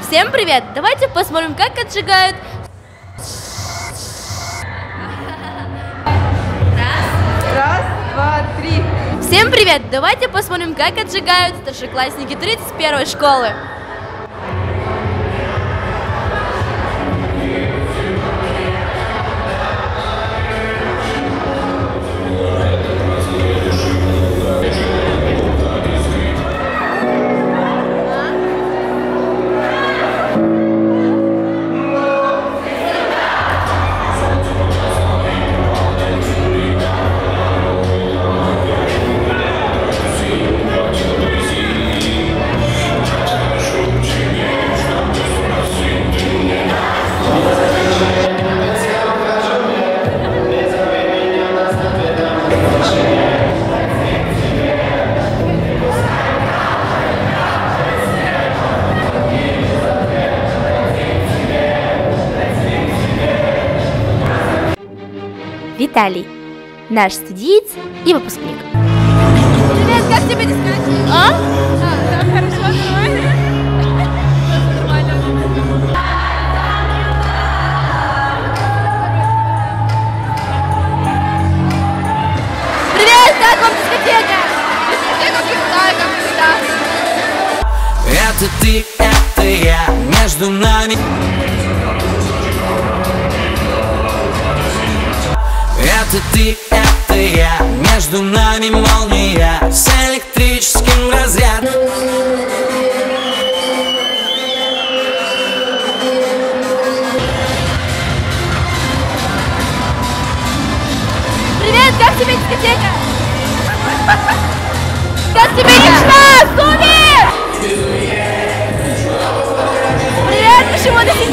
Всем привет! Давайте посмотрим, как отжигают. Раз, два, три. Всем привет! Давайте посмотрим, как отжигают старшеклассники 31-й школы. Виталий, наш студиец и выпускник. Привет, как тебе дискотека? Хорошо, нормально. Привет, как вам дискотека? Дискотека крутая, как всегда. Это ты, это я, между нами. Это ты, это я, между нами молния с электрическим разрядом. Привет, как тебе дискотека? Как тебе лично? Супер! Привет, почему ты сидишь?